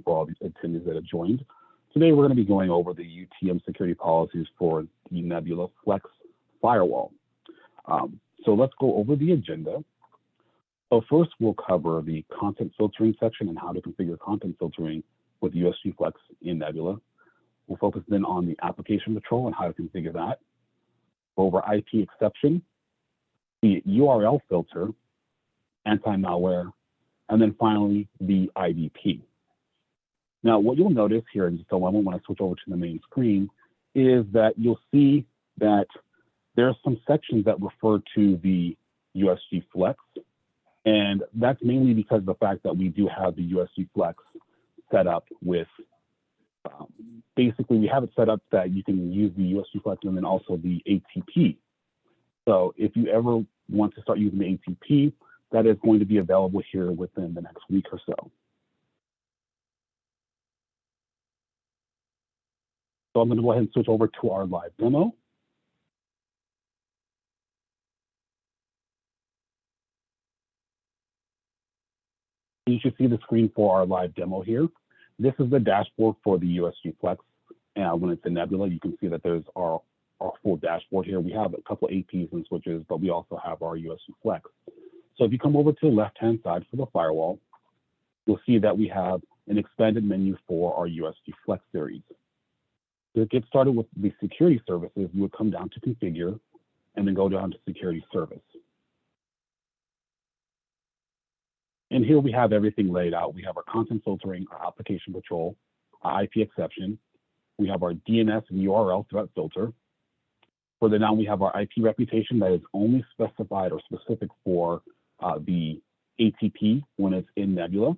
for all the attendees that have joined. Today, we're going to be going over the UTM security policies for the Nebula FLEX firewall. So let's go over the agenda. So first, we'll cover the content filtering section and how to configure content filtering with USG FLEX in Nebula. We'll focus then on the application control and how to configure that. Over IP exception, the URL filter, anti-malware, and then finally the IDP. Now, what you'll notice here in just a moment when I switch over to the main screen is that you'll see that there are some sections that refer to the USG FLEX, and that's mainly because of the fact that we do have the USG FLEX set up with, basically we have it set up that you can use the USG FLEX and then also the ATP. So if you ever want to start using the ATP, that is going to be available here within the next week or so. So I'm going to go ahead and switch over to our live demo. You should see the screen for our live demo here. This is the dashboard for the USG FLEX. And when it's in Nebula, you can see that there's our full dashboard here. We have a couple of APs and switches, but we also have our USG FLEX. So if you come over to the left-hand side for the firewall, you'll see that we have an expanded menu for our USG FLEX series. To get started with the security services, you would come down to configure and then go down to security service. And here we have everything laid out. We have our content filtering, our application control, our IP exception. We have our DNS and URL threat filter. Further down, we have our IP reputation that is only specified or specific for the ATP when it's in Nebula.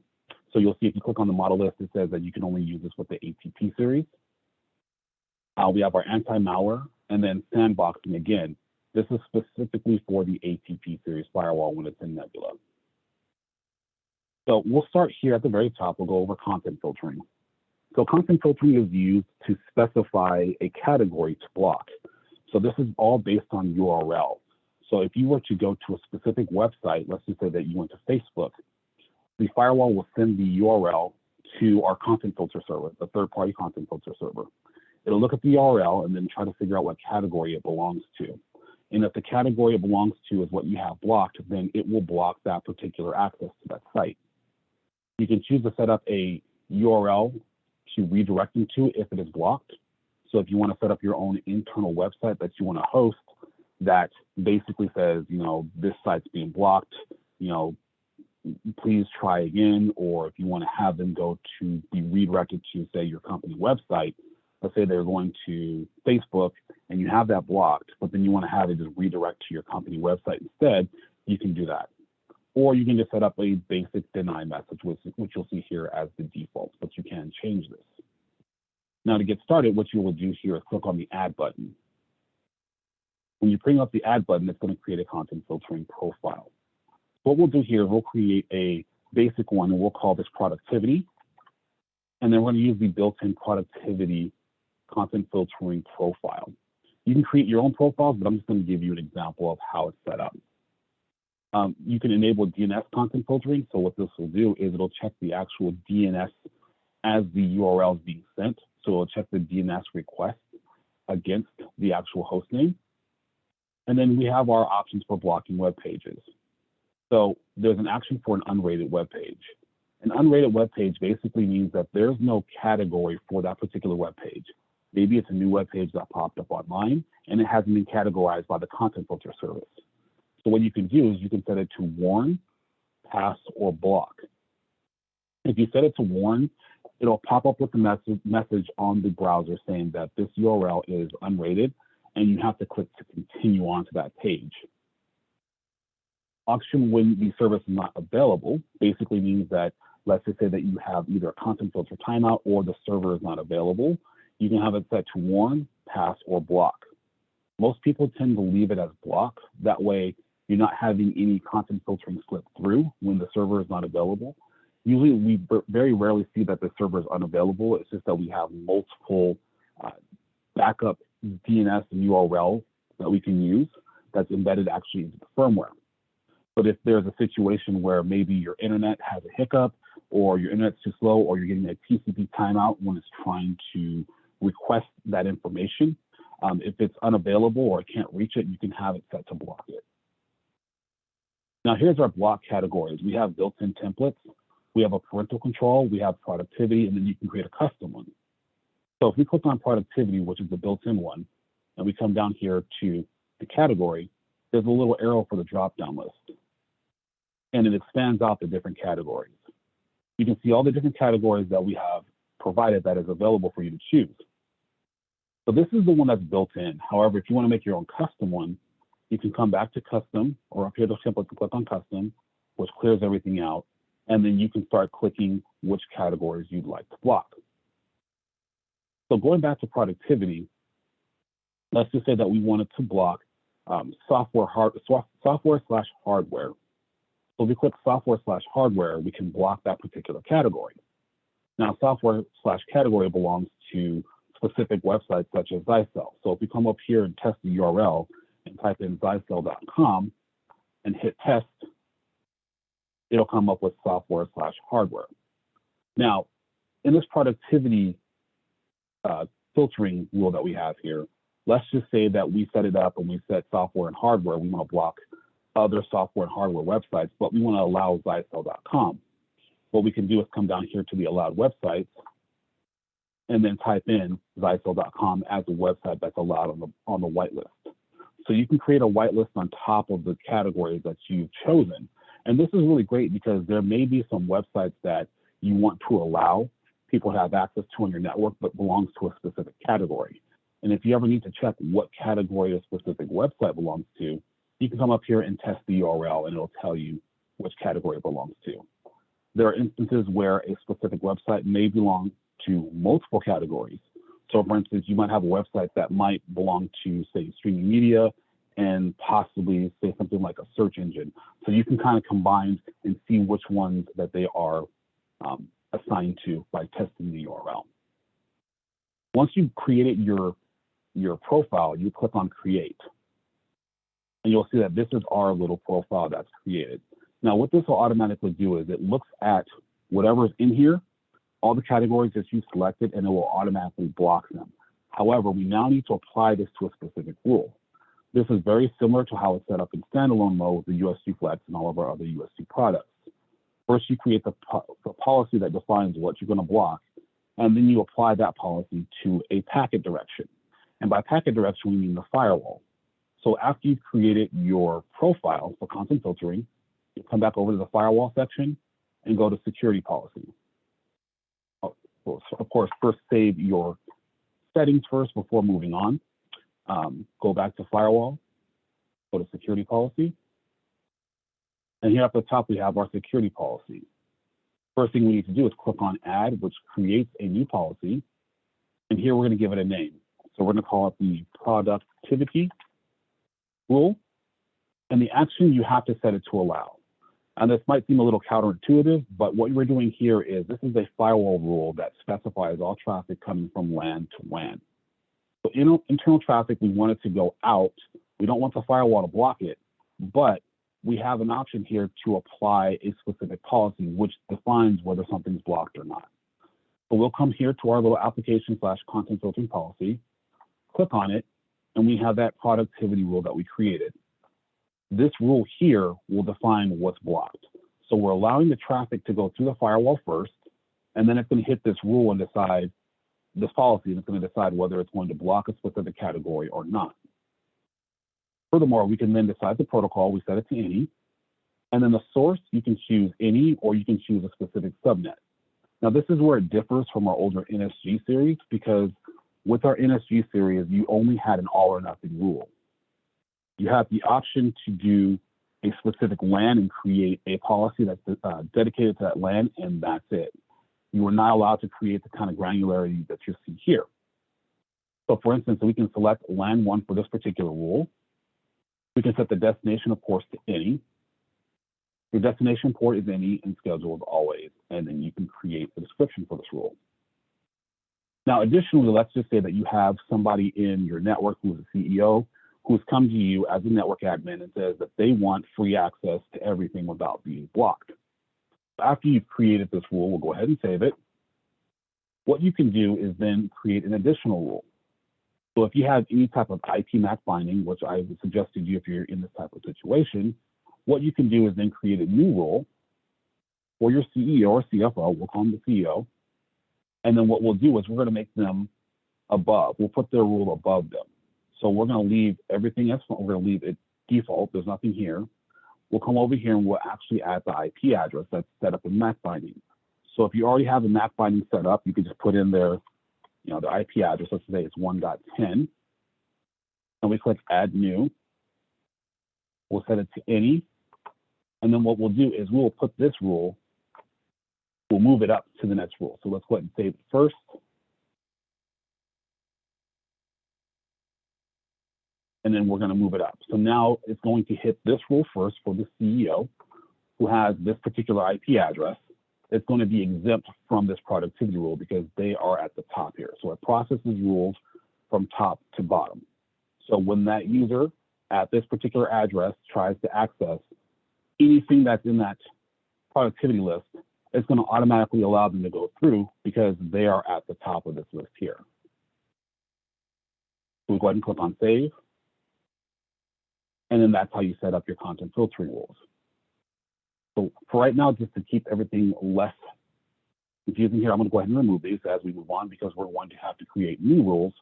So you'll see if you click on the model list, it says that you can only use this with the ATP series. We have our anti-malware and then sandboxing again. This is specifically for the ATP series firewall when it's in Nebula. So we'll start here at the very top. We'll go over content filtering. So content filtering is used to specify a category to block. So this is all based on URL. So if you were to go to a specific website, let's just say that you went to Facebook, the firewall will send the URL to our content filter server, the third-party content filter server. It'll look at the URL and then try to figure out what category it belongs to. And if the category it belongs to is what you have blocked, then it will block that particular access to that site. You can choose to set up a URL to redirect them to if it is blocked. So if you want to set up your own internal website that you want to host that basically says, you know, this site's being blocked, you know, please try again. Or if you want to have them go to be redirected to, say, your company website, let's say they're going to Facebook and you have that blocked, but then you want to have it just redirect to your company website instead, you can do that. Or you can just set up a basic deny message, which you'll see here as the default, but you can change this. Now to get started, what you will do here is click on the add button. When you bring up the add button, it's going to create a content filtering profile. What we'll do here, we'll create a basic one and we'll call this productivity. And then we're going to use the built-in productivity content filtering profile. You can create your own profiles, but I'm just going to give you an example of how it's set up. You can enable DNS content filtering. So what this will do is it'll check the actual DNS as the URL is being sent. So it'll check the DNS request against the actual host name. And then we have our options for blocking web pages. So there's an action for an unrated web page. An unrated web page basically means that there's no category for that particular web page. Maybe it's a new web page that popped up online and it hasn't been categorized by the content filter service. So what you can do is you can set it to warn, pass, or block. If you set it to warn, it'll pop up with a message on the browser saying that this URL is unrated and you have to click to continue on to that page. Option when the service is not available basically means that, let's just say that you have either a content filter timeout or the server is not available. You can have it set to warn, pass, or block. Most people tend to leave it as block. That way, you're not having any content filtering slip through when the server is not available. Usually, we very rarely see that the server is unavailable. It's just that we have multiple backup DNS and URL that we can use that's embedded actually into the firmware. But if there's a situation where maybe your internet has a hiccup or your internet's too slow, or you're getting a TCP timeout when it's trying to request that information. If it's unavailable or it can't reach it, you can have it set to block it. Now here's our block categories. We have built-in templates, we have a parental control, we have productivity, and then you can create a custom one. So if we click on productivity, which is the built-in one, and we come down here to the category, there's a little arrow for the drop-down list, and it expands out the different categories. You can see all the different categories that we have provided that is available for you to choose. So this is the one that's built in. However, if you want to make your own custom one, you can come back to custom, or up here to template and click on custom, which clears everything out. And then you can start clicking which categories you'd like to block. So going back to productivity, let's just say that we wanted to block software/hardware. So if we click software/hardware, we can block that particular category. Now, software/category belongs to specific websites such as Zyxel. So if we come up here and test the URL and type in Zyxel.com and hit test, it'll come up with software/hardware. Now, in this productivity filtering rule that we have here, let's just say that we set it up and we set software and hardware. We want to block other software and hardware websites, but we want to allow Zyxel.com. What we can do is come down here to the allowed websites and then type in Zyxel.com as a website that's allowed on the whitelist. So you can create a whitelist on top of the categories that you've chosen. And this is really great because there may be some websites that you want to allow people to have access to on your network, but belongs to a specific category. And if you ever need to check what category a specific website belongs to, you can come up here and test the URL and it'll tell you which category it belongs to. There are instances where a specific website may belong to multiple categories. So for instance, you might have a website that might belong to, say, streaming media and possibly say something like a search engine. So you can kind of combine and see which ones that they are assigned to by testing the URL. Once you've created your profile, you click on create. And you'll see that this is our little profile that's created. Now, what this will automatically do is it looks at whatever's in here, all the categories that you selected, and it will automatically block them. However, we now need to apply this to a specific rule. This is very similar to how it's set up in standalone mode with the USG FLEX and all of our other USG products. First, you create the policy that defines what you're going to block, and then you apply that policy to a packet direction. And by packet direction, we mean the firewall. So after you've created your profile for content filtering, you come back over to the firewall section and go to security policy. Of course, first save your settings first before moving on. Go back to firewall, go to security policy. And here at the top, we have our security policy. First thing we need to do is click on add, which creates a new policy. And here we're going to give it a name. So we're going to call it the productivity rule. And the action, you have to set it to allow. And this might seem a little counterintuitive, but what we're doing here is this is a firewall rule that specifies all traffic coming from LAN to WAN. So internal traffic, we want it to go out. We don't want the firewall to block it, but we have an option here to apply a specific policy which defines whether something's blocked or not. So we'll come here to our little application/content filtering policy, click on it, and we have that productivity rule that we created. This rule here will define what's blocked. So we're allowing the traffic to go through the firewall first, and then it's going to hit this rule and decide this policy, and it's going to decide whether it's going to block a specific category or not. Furthermore, we can then decide the protocol. We set it to any, and then the source, you can choose any, or you can choose a specific subnet. Now, this is where it differs from our older NSG series, because with our NSG series, you only had an all or nothing rule. You have the option to do a specific LAN and create a policy that's dedicated to that LAN, and that's it. You are not allowed to create the kind of granularity that you see here. So for instance, we can select LAN 1 for this particular rule. We can set the destination, of course, to any. Your destination port is any and scheduled always, and then you can create a description for this rule. Now, additionally, let's just say that you have somebody in your network who is a CEO who's come to you as a network admin and says that they want free access to everything without being blocked. After you've created this rule, we'll go ahead and save it. What you can do is then create an additional rule. So if you have any type of IP MAC binding, which I would suggest to you if you're in this type of situation, what you can do is then create a new rule for your CEO or CFO, we'll call them the CEO, and then what we'll do is we're going to make them above. We'll put their rule above them. So we're going to leave everything else, we're going to leave it default, there's nothing here. We'll come over here and we'll actually add the IP address that's set up in MAC binding. So if you already have the MAC binding set up, you can just put in there, the IP address. Let's say it's 1.10, and we click Add New. We'll set it to any, and then what we'll do is we'll put this rule, we'll move it up to the next rule. So let's go ahead and save it first. And then we're going to move it up. So now it's going to hit this rule first for the CEO who has this particular IP address. It's going to be exempt from this productivity rule because they are at the top here. So it processes rules from top to bottom. So when that user at this particular address tries to access anything that's in that productivity list, it's going to automatically allow them to go through because they are at the top of this list here. So we'll go ahead and click on Save. And then that's how you set up your content filtering rules. So for right now, just to keep everything less confusing here, I'm going to go ahead and remove these as we move on because we're going to have to create new rules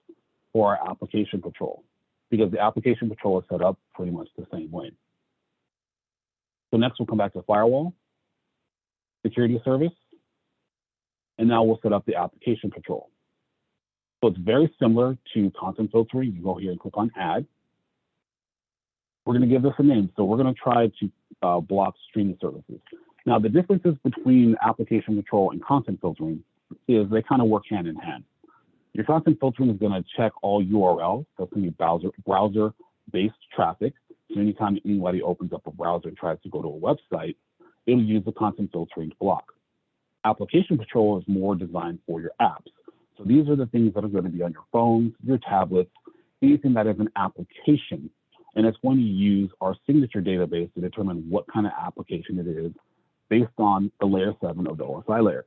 for our application control because the application control is set up pretty much the same way. So next we'll come back to firewall, security service, and now we'll set up the application control. So it's very similar to content filtering. You go here and click on Add. We're going to give this a name. So we're going to try to block streaming services. Now, the differences between application control and content filtering is they kind of work hand in hand. Your content filtering is going to check all URLs. That's going to be browser-based traffic. So anytime anybody opens up a browser and tries to go to a website, it'll use the content filtering to block. Application control is more designed for your apps. So these are the things that are going to be on your phones, your tablets, anything that is an application. And it's going to use our signature database to determine what kind of application it is based on the layer 7 of the OSI layer.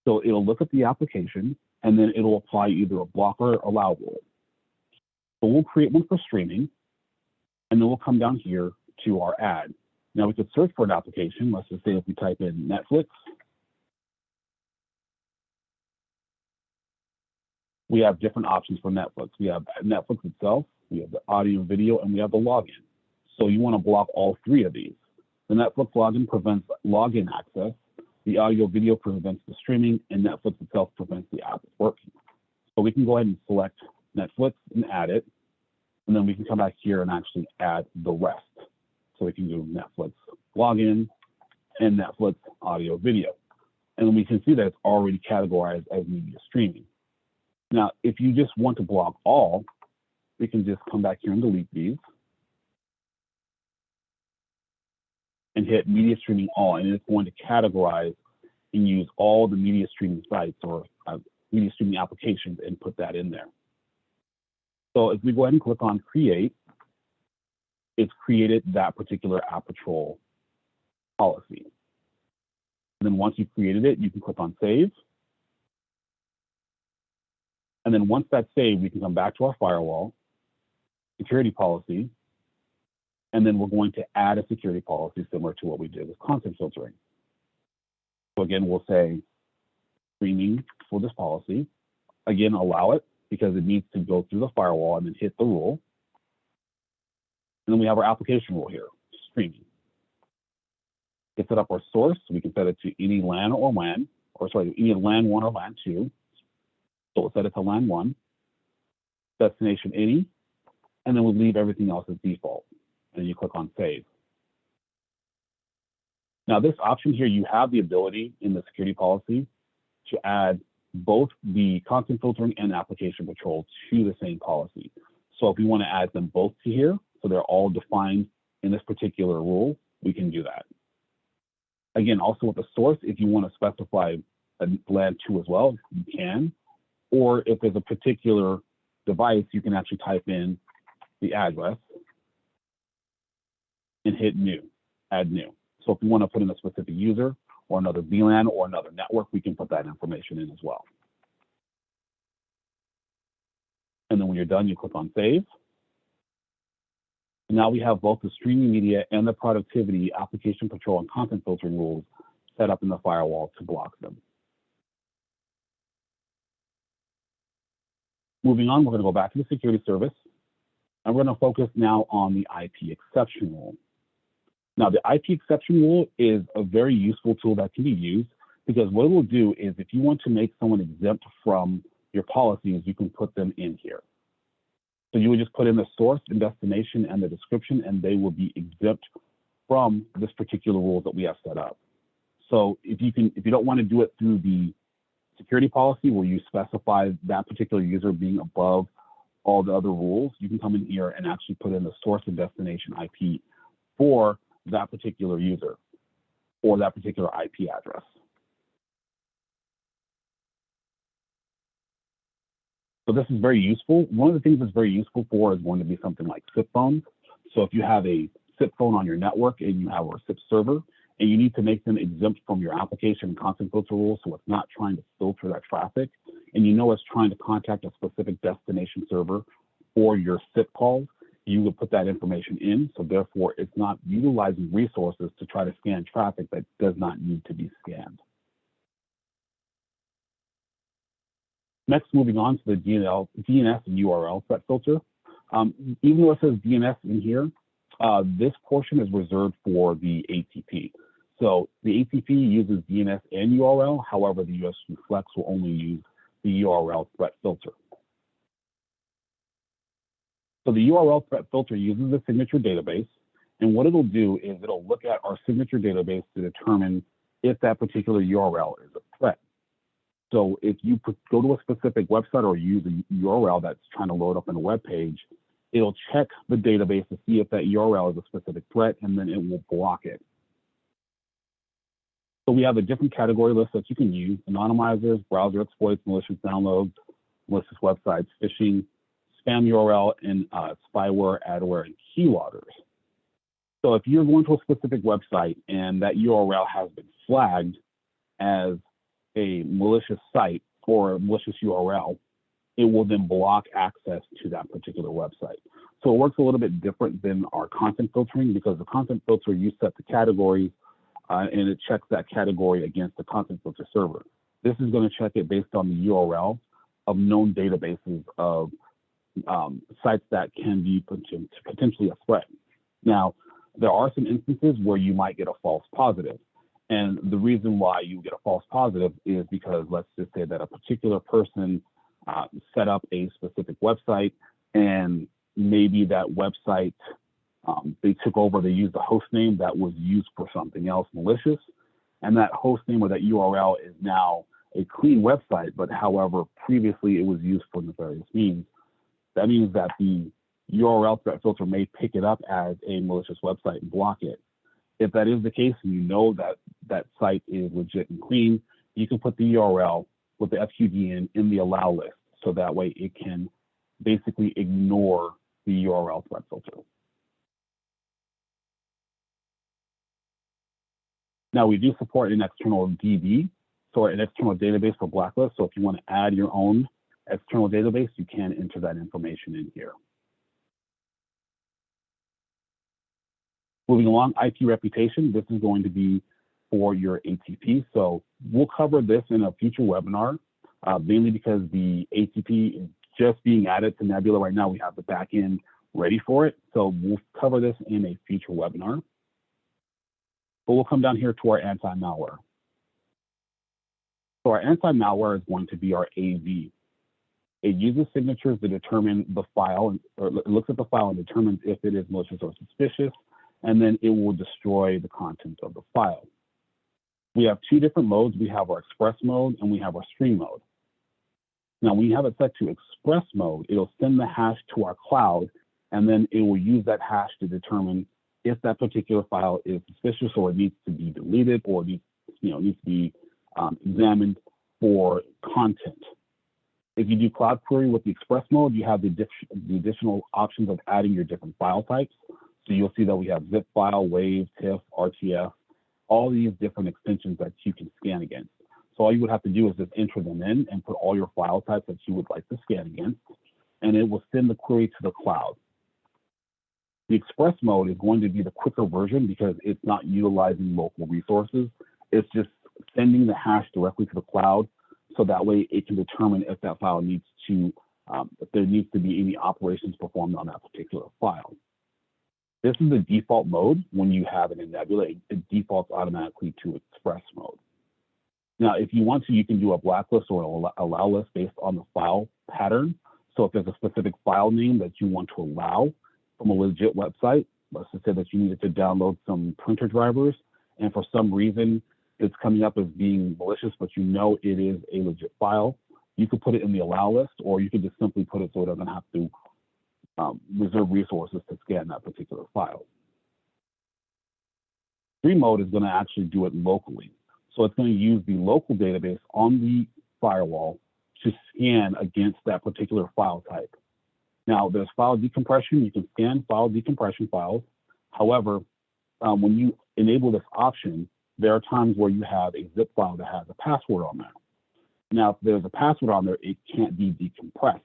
So it'll look at the application, and then it'll apply either a block or allow rule. So we'll create one for streaming, and then we'll come down here to our ad. Now we could search for an application. Let's just say if we type in Netflix, we have different options for Netflix. We have Netflix itself, we have the audio and video, and we have the login. So you want to block all three of these. The Netflix login prevents login access. The audio video prevents the streaming, and Netflix itself prevents the app working. So we can go ahead and select Netflix and add it. And then we can come back here and actually add the rest. So we can do Netflix login and Netflix audio video. And then we can see that it's already categorized as media streaming. Now, if you just want to block all, we can just come back here and delete these and hit media streaming all, and it's going to categorize and use all the media streaming sites or media streaming applications and put that in there. So if we go ahead and click on create, it's created that particular app control policy. And then once you've created it, you can click on save. And then once that's saved, we can come back to our firewall, security policy, and then we're going to add a security policy similar to what we did with content filtering. So again, we'll say streaming for this policy. Again, allow it because it needs to go through the firewall and then hit the rule. And then we have our application rule here, streaming. We can set up our source. We can set it to any LAN or WAN, or sorry, any LAN 1 or LAN 2. So we'll set it to LAN 1, destination any, and then we'll leave everything else as default. And then you click on save. Now this option here, you have the ability in the security policy to add both the content filtering and application control to the same policy. So if we want to add them both to here, so they're all defined in this particular rule, we can do that. Again, also with the source, if you want to specify a LAN 2 as well, you can. Or if there's a particular device, you can actually type in the address and hit new, add new. So if you want to put in a specific user or another VLAN or another network, we can put that information in as well. And then when you're done, you click on Save. And now we have both the streaming media and the productivity, application control, and content filtering rules set up in the firewall to block them. Moving on, we're going to go back to the security service, and we're going to focus now on the IP exception rule. Now, the IP exception rule is a very useful tool that can be used because what it will do is if you want to make someone exempt from your policies, you can put them in here. So you would just put in the source and destination and the description, and they will be exempt from this particular rule that we have set up. So if you don't want to do it through the security policy where you specify that particular user being above all the other rules, you can come in here and actually put in the source and destination IP for that particular user or that particular IP address. So this is very useful. One of the things that's very useful for is going to be something like SIP phones. So if you have a SIP phone on your network and you have a SIP server, and you need to make them exempt from your application and content filter rules so it's not trying to filter that traffic, and you know it's trying to contact a specific destination server for your SIP calls, you would put that information in, so therefore it's not utilizing resources to try to scan traffic that does not need to be scanned. Next, moving on to the DNS URL Set Filter. Even though it says DNS in here, this portion is reserved for the ATP. So the ATP uses DNS and URL. However, the USG FLEX will only use the URL threat filter. So the URL threat filter uses the signature database. And what it'll do is it'll look at our signature database to determine if that particular URL is a threat. So if you go to a specific website or use a URL that's trying to load up in a web page, it'll check the database to see if that URL is a specific threat, and then it will block it. So we have a different category list that you can use: anonymizers, browser exploits, malicious downloads, malicious websites, phishing, spam URL, and spyware, adware, and keyloggers. So if you're going to a specific website and that URL has been flagged as a malicious site or a malicious URL, it will then block access to that particular website. So it works a little bit different than our content filtering, because the content filter, you set the categories and it checks that category against the content filter server. This is going to check it based on the URL of known databases of sites that can be potentially a threat. Now, there are some instances where you might get a false positive. And the reason why you get a false positive is because, let's just say that a particular person set up a specific website, and maybe that website, they took over, they used a host name that was used for something else malicious, and that host name or that URL is now a clean website, but however, previously it was used for nefarious means. That means that the URL threat filter may pick it up as a malicious website and block it. If that is the case, and you know that that site is legit and clean, you can put the URL with the FQD in the allow list, so that way it can basically ignore the URL threat filter. Now, we do support an external DB, so an external database for blacklist. So if you want to add your own external database, you can enter that information in here. Moving along, IP reputation. This is going to be for your ATP. So we'll cover this in a future webinar, mainly because the ATP is just being added to Nebula right now. We have the back end ready for it. So we'll cover this in a future webinar. But we'll come down here to our anti-malware. So our anti-malware is going to be our AV. It uses signatures to determine the file, or it looks at the file and determines if it is malicious or suspicious, and then it will destroy the contents of the file. We have two different modes. We have our express mode and we have our stream mode. Now, when you have it set to express mode, it'll send the hash to our cloud, and then it will use that hash to determine if that particular file is suspicious or it needs to be deleted or needs to be examined for content. If you do cloud query with the express mode, you have the additional options of adding your different file types. So you'll see that we have zip file, WAV, TIFF, RTF, all these different extensions that you can scan against. So all you would have to do is just enter them in and put all your file types that you would like to scan against, and it will send the query to the cloud. The express mode is going to be the quicker version because it's not utilizing local resources. It's just sending the hash directly to the cloud, so that way it can determine if that file needs to, if there needs to be any operations performed on that particular file. This is the default mode. When you have it in Nebula, it defaults automatically to express mode. Now, if you want to, you can do a blacklist or an allow list based on the file pattern. So if there's a specific file name that you want to allow from a legit website, let's just say that you needed to download some printer drivers, and for some reason it's coming up as being malicious, but you know it is a legit file, you could put it in the allow list, or you could just simply put it so it doesn't have to reserve resources to scan that particular file. Stream mode is going to actually do it locally. So it's going to use the local database on the firewall to scan against that particular file type. Now, there's file decompression. You can scan file decompression files. However, when you enable this option, there are times where you have a zip file that has a password on there. Now, if there's a password on there, it can't be decompressed.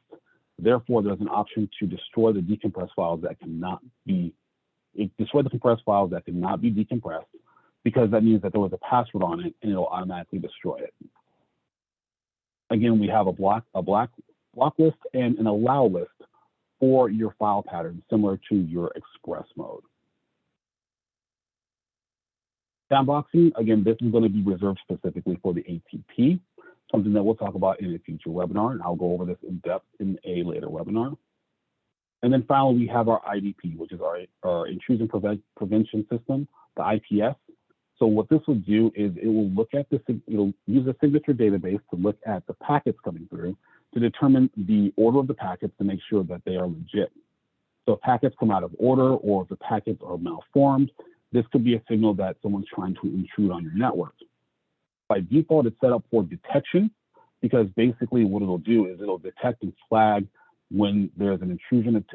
Therefore, there's an option to destroy the decompressed files that cannot be, destroy the compressed files that cannot be decompressed, because that means that there was a password on it and it'll automatically destroy it. Again, we have a block list and an allow list for your file pattern, similar to your express mode. Sandboxing, again, this is going to be reserved specifically for the ATP, something that we'll talk about in a future webinar, and I'll go over this in depth in a later webinar. And then finally, we have our IDP, which is our intrusion prevention system, the IPS. So what this will do is it will look at this, it'll use a signature database to look at the packets coming through to determine the order of the packets to make sure that they are legit. So if packets come out of order or if the packets are malformed, this could be a signal that someone's trying to intrude on your network. By default, it's set up for detection, because basically what it'll do is it'll detect and flag when there's an intrusion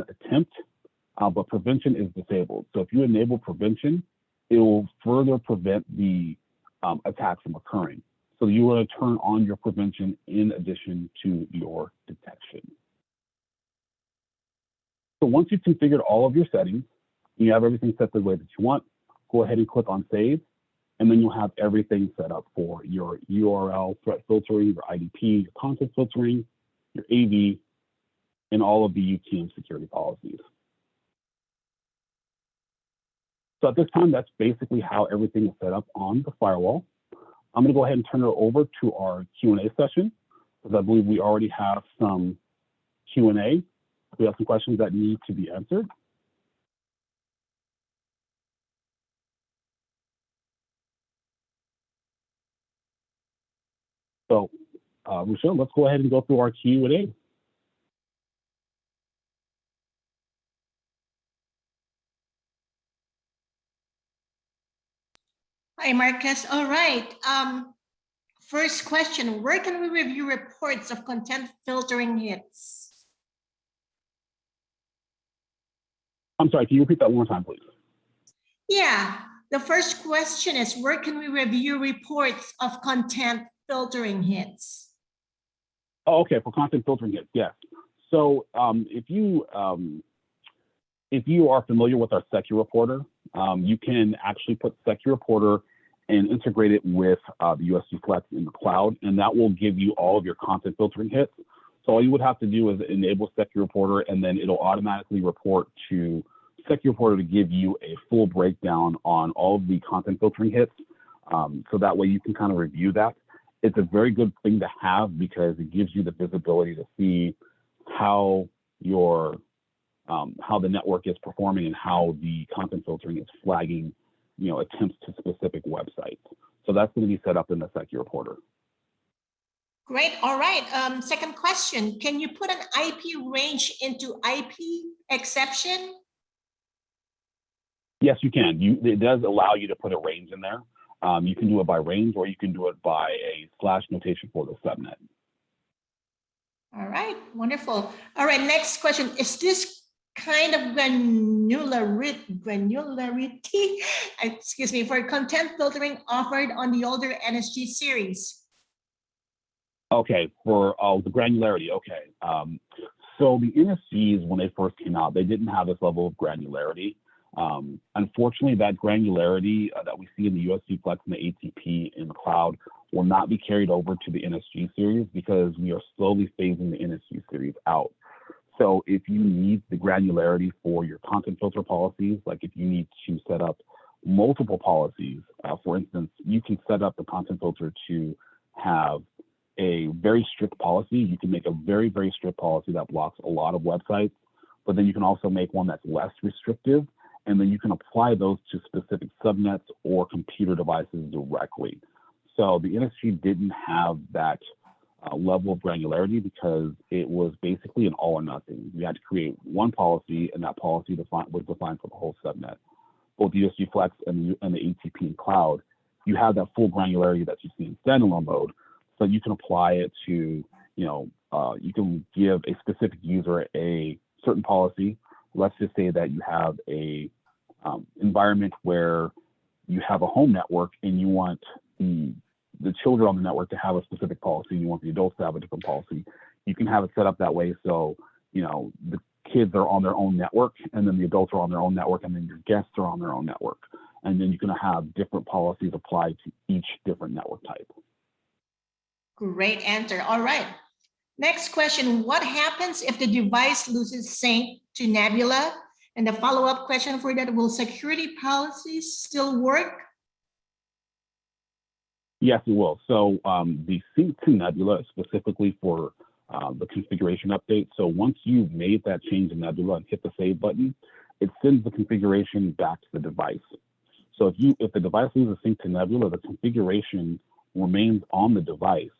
attempt, but prevention is disabled. So if you enable prevention, it will further prevent the attack from occurring. So you want to turn on your prevention in addition to your detection. So once you've configured all of your settings, you have everything set the way that you want, go ahead and click on save, and then you'll have everything set up for your URL threat filtering, your IDP, your content filtering, your AV, and all of the UTM security policies. So at this time, that's basically how everything is set up on the firewall. I'm going to go ahead and turn it over to our Q&A session, because I believe we already have some Q&A. We have some questions that need to be answered. So, Rochelle, let's go ahead and go through our Q&A. Hi, Marcus. All right. First question, where can we review reports of content filtering hits? I'm sorry, can you repeat that one more time, please? Yeah, the first question is, where can we review reports of content filtering hits? Oh, okay, for content filtering hits, yes. So if you are familiar with our Secure Reporter, you can actually put Secure Reporter and integrate it with the USG FLEX in the cloud, and that will give you all of your content filtering hits. So all you would have to do is enable Secure Reporter, and then it'll automatically report to Secure Reporter to give you a full breakdown on all of the content filtering hits. So that way you can kind of review that. It's a very good thing to have because it gives you the visibility to see how your how the network is performing and how the content filtering is flagging, attempts to specific websites. So that's going to be set up in the Secure Reporter. Great. All right. Second question, can you put an IP range into IP exception? Yes, you can. It does allow you to put a range in there. You can do it by range, or you can do it by a / notation for the subnet. All right, wonderful. All right, next question. Is this kind of granularity, excuse me, for content filtering offered on the older NSG series? Okay, for the granularity, okay. So the NSGs, when they first came out, they didn't have this level of granularity. Unfortunately, that granularity that we see in the USG FLEX and the ATP in the cloud will not be carried over to the NSG series because we are slowly phasing the NSG series out. So if you need the granularity for your content filter policies, like if you need to set up multiple policies, for instance, you can set up the content filter to have a very strict policy. You can make a very, very strict policy that blocks a lot of websites, but then you can also make one that's less restrictive, and then you can apply those to specific subnets or computer devices directly. So the NSG didn't have that level of granularity because it was basically an all or nothing. You had to create one policy, and that policy was defined for the whole subnet. Both the USG FLEX and the ATP in cloud, you have that full granularity that you see in standalone mode, so you can apply it to, you can give a specific user a certain policy. Let's just say that you have a environment where you have a home network and you want the children on the network to have a specific policy, you want the adults to have a different policy. You can have it set up that way so, the kids are on their own network, and then the adults are on their own network, and then your guests are on their own network. And then you can have different policies applied to each different network type. Great answer. All right. Next question. What happens if the device loses sync to Nebula? And the follow-up question for that, will security policies still work? Yes, it will. So the sync to Nebula is specifically for the configuration update. So once you've made that change in Nebula and hit the save button, it sends the configuration back to the device. So if the device loses sync to Nebula, the configuration remains on the device.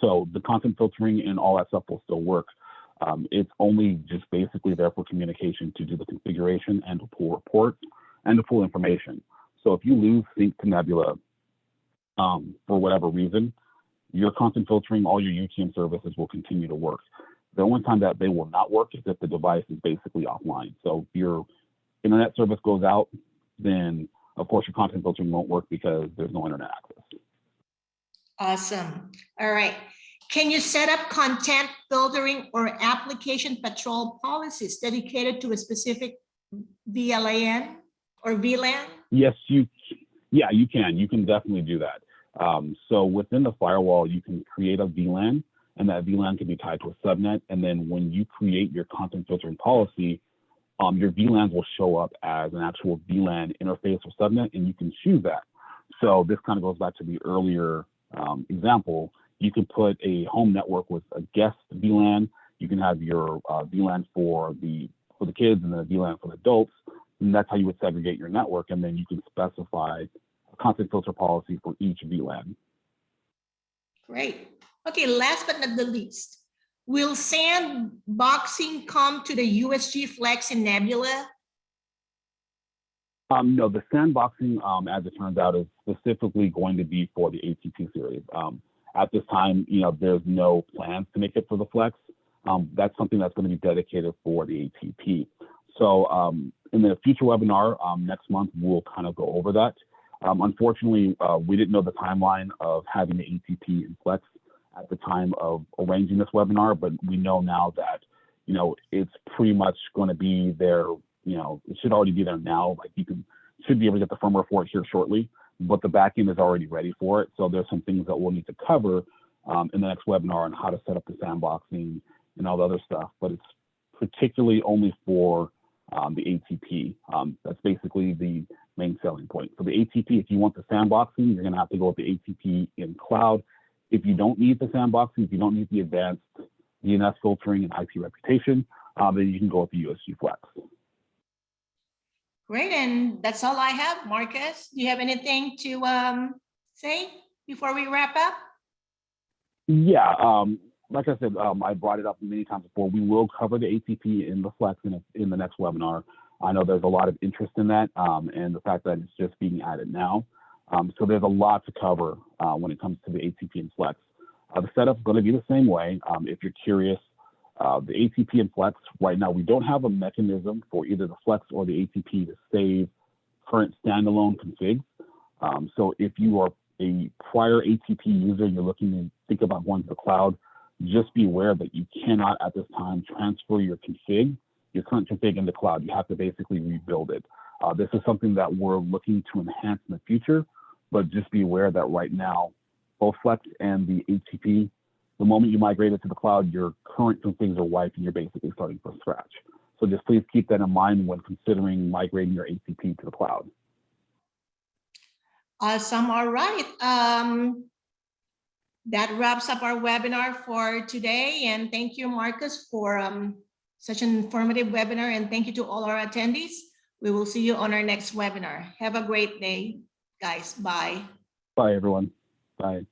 So the content filtering and all that stuff will still work. It's only just basically there for communication to do the configuration and to pull reports and to pull information. So if you lose sync to Nebula for whatever reason, your content filtering, all your UTM services will continue to work. The only time that they will not work is if the device is basically offline. So if your internet service goes out, then of course your content filtering won't work because there's no internet access. Awesome. All right. Can you set up content filtering or application patrol policies dedicated to a specific VLAN or VLAN? Yes, you can. You can definitely do that. So within the firewall, you can create a VLAN, and that VLAN can be tied to a subnet. And then when you create your content filtering policy, your VLANs will show up as an actual VLAN interface or subnet, and you can choose that. So this kind of goes back to the earlier example. You can put a home network with a guest VLAN. You can have your VLAN for the kids and then a VLAN for the adults. And that's how you would segregate your network. And then you can specify a content filter policy for each VLAN. Great. Okay, last but not the least, will sandboxing come to the USG FLEX and Nebula? No, the sandboxing, as it turns out, is specifically going to be for the ATP series. At this time, there's no plans to make it for the Flex. That's something that's going to be dedicated for the ATP. So in the future webinar next month, we'll kind of go over that. Unfortunately, we didn't know the timeline of having the ATP and Flex at the time of arranging this webinar, but we know now that, it's pretty much going to be there. It should already be there now. Like should be able to get the firmware for it here shortly, but the backend is already ready for it. So there's some things that we'll need to cover in the next webinar on how to set up the sandboxing and all the other stuff. But it's particularly only for the ATP. That's basically the main selling point. For the ATP, if you want the sandboxing, you're going to have to go with the ATP in cloud. If you don't need the sandboxing, if you don't need the advanced DNS filtering and IP reputation, then you can go with the USG FLEX. Great, and that's all I have. Marcus, do you have anything to say before we wrap up? Yeah, like I said, I brought it up many times before. We will cover the ATP in the Flex in the next webinar. I know there's a lot of interest in that, and the fact that it's just being added now. So there's a lot to cover when it comes to the ATP and Flex. The setup's going to be the same way. If you're curious The ATP and Flex, right now, we don't have a mechanism for either the Flex or the ATP to save current standalone configs. So if you are a prior ATP user, you're looking to think about going to the cloud, just be aware that you cannot at this time transfer your current config in the cloud. You have to basically rebuild it. This is something that we're looking to enhance in the future, but just be aware that right now, both Flex and the ATP, the moment you migrate it to the cloud, your current configs are wiped and you're basically starting from scratch. So just please keep that in mind when considering migrating your ATP to the cloud. Awesome. All right. That wraps up our webinar for today. And thank you, Marcus, for such an informative webinar. And thank you to all our attendees. We will see you on our next webinar. Have a great day, guys. Bye. Bye, everyone. Bye.